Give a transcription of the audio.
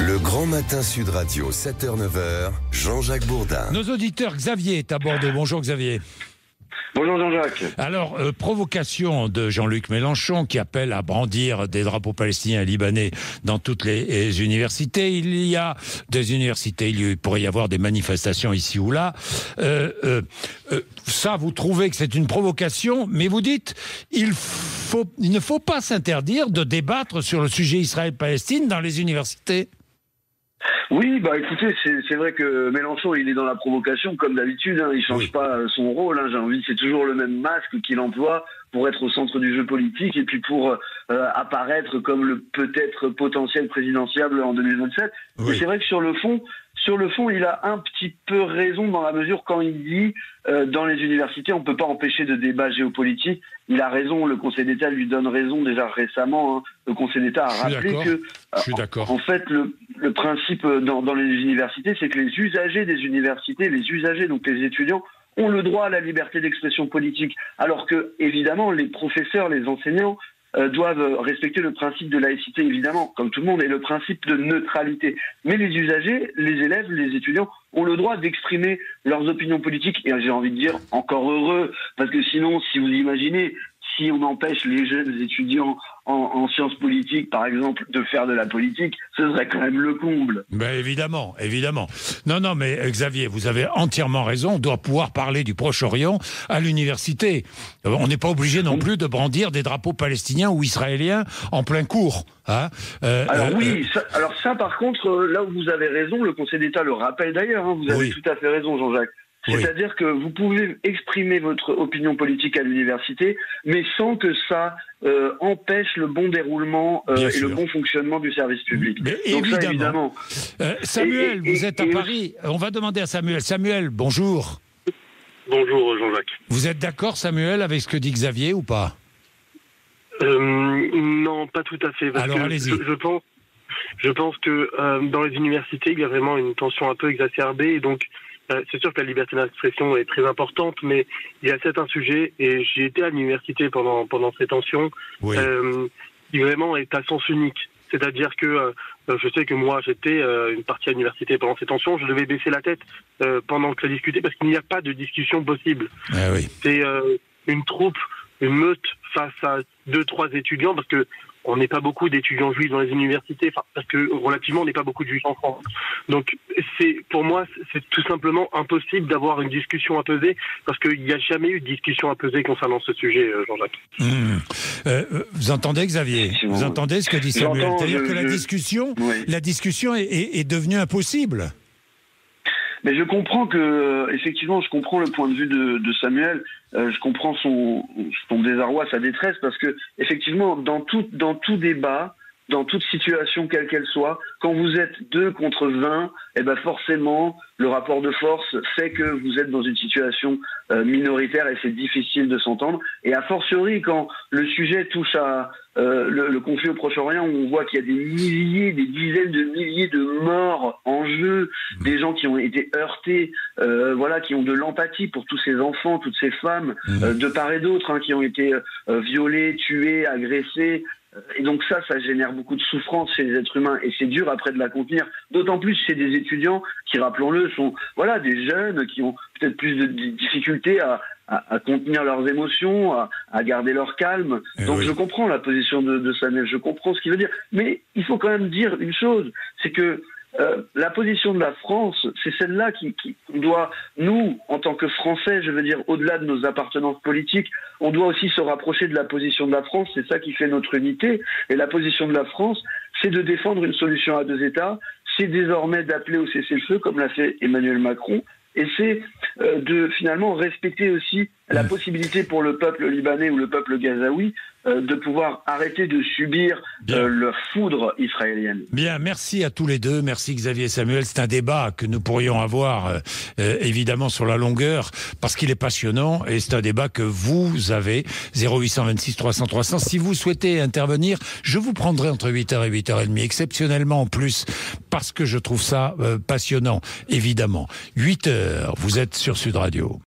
Le grand matin Sud Radio, 7h-9h, Jean-Jacques Bourdin. Nos auditeurs, Xavier est à Bordeaux. Bonjour Xavier. Bonjour Jean-Jacques. Alors, provocation de Jean-Luc Mélenchon qui appelle à brandir des drapeaux palestiniens et libanais dans toutes les universités. Il y a des universités, il pourrait y avoir des manifestations ici ou là. Ça, vous trouvez que c'est une provocation, mais vous dites il ne faut pas s'interdire de débattre sur le sujet Israël-Palestine dans les universités. Oui, écoutez, c'est vrai que Mélenchon, il est dans la provocation comme d'habitude, hein, il change pas son rôle, hein, j'ai envie, c'est toujours le même masque qu'il emploie pour être au centre du jeu politique et puis pour apparaître comme le peut-être potentiel présidentiable en 2027. Oui. Et c'est vrai que sur le fond, il a un petit peu raison dans la mesure quand il dit dans les universités, on ne peut pas empêcher de débat géopolitique. Il a raison, le Conseil d'État lui donne raison déjà récemment. Hein. Le Conseil d'État a rappelé que, en fait, le principe dans les universités, c'est que les usagers des universités, donc les étudiants, ont le droit à la liberté d'expression politique. Alors que, évidemment, les professeurs, les enseignants doivent respecter le principe de laïcité, évidemment, comme tout le monde, et le principe de neutralité. Mais les usagers, les élèves, les étudiants ont le droit d'exprimer leurs opinions politiques. Et j'ai envie de dire, encore heureux, parce que sinon, si vous imaginez, si on empêche les jeunes étudiants en sciences politiques, par exemple, de faire de la politique, ce serait quand même le comble. Ben évidemment. Non, mais Xavier, vous avez entièrement raison. On doit pouvoir parler du Proche-Orient à l'université. On n'est pas obligé non plus de brandir des drapeaux palestiniens ou israéliens en plein cours. Hein Alors ça, par contre, là où vous avez raison, le Conseil d'État le rappelle d'ailleurs. Hein, vous avez tout à fait raison, Jean-Jacques. C'est-à-dire que vous pouvez exprimer votre opinion politique à l'université, mais sans que ça empêche le bon déroulement et le bon fonctionnement du service public. Mais donc évidemment. Samuel, vous êtes à Paris. On va demander à Samuel. Samuel, bonjour. Bonjour Jean-Jacques. Vous êtes d'accord, Samuel, avec ce que dit Xavier ou pas ? Non, pas tout à fait. Alors allez-y. Je pense que dans les universités, il y a vraiment une tension un peu exacerbée, et donc c'est sûr que la liberté d'expression est très importante, mais il y a certains sujets, et j'ai été à l'université pendant ces tensions, qui vraiment est à sens unique. C'est-à-dire que je sais que moi, j'étais une partie à l'université pendant ces tensions, je devais baisser la tête pendant que ça discutait, parce qu'il n'y a pas de discussion possible. C'est une troupe, une meute face à 2-3 étudiants, parce que on n'est pas beaucoup d'étudiants juifs dans les universités, parce que relativement on n'est pas beaucoup de juifs en France. Donc pour moi c'est tout simplement impossible d'avoir une discussion apaisée, parce qu'il n'y a jamais eu de discussion apaisée concernant ce sujet, Jean-Jacques. Vous entendez, Xavier ? Vous entendez ce que dit Samuel ? C'est-à-dire que la discussion est devenue impossible. Mais je comprends effectivement, je comprends le point de vue de Samuel. Je comprends son désarroi, sa détresse, parce que effectivement, dans tout débat, dans toute situation quelle qu'elle soit, quand vous êtes 2 contre 20, forcément, le rapport de force fait que vous êtes dans une situation minoritaire et c'est difficile de s'entendre. Et a fortiori, quand le sujet touche à le conflit au Proche-Orient, où on voit qu'il y a des dizaines de milliers de morts en jeu, des gens qui ont été heurtés, qui ont de l'empathie pour tous ces enfants, toutes ces femmes, de part et d'autre, qui ont été violés, tués, agressés. Et donc ça génère beaucoup de souffrance chez les êtres humains, et c'est dur après de la contenir, d'autant plus chez des étudiants qui, rappelons-le, sont des jeunes qui ont peut-être plus de difficultés à contenir leurs émotions, à garder leur calme. Donc je comprends la position de Samuel, je comprends ce qu'il veut dire, mais il faut quand même dire une chose, c'est que la position de la France, c'est celle-là qu'on doit, nous, en tant que Français, je veux dire, au-delà de nos appartenances politiques, on doit aussi se rapprocher de la position de la France, c'est ça qui fait notre unité. Et la position de la France, c'est de défendre une solution à 2 États, c'est désormais d'appeler au cessez-le-feu, comme l'a fait Emmanuel Macron, et c'est de finalement respecter aussi la possibilité pour le peuple libanais ou le peuple gazaoui de pouvoir arrêter de subir leur foudre israélienne. Bien, merci à tous les deux, merci Xavier et Samuel. C'est un débat que nous pourrions avoir évidemment sur la longueur, parce qu'il est passionnant, et c'est un débat que vous avez, 0826 300 300. Si vous souhaitez intervenir, je vous prendrai entre 8h et 8h30, exceptionnellement en plus, parce que je trouve ça passionnant, évidemment. 8h, vous êtes sur Sud Radio.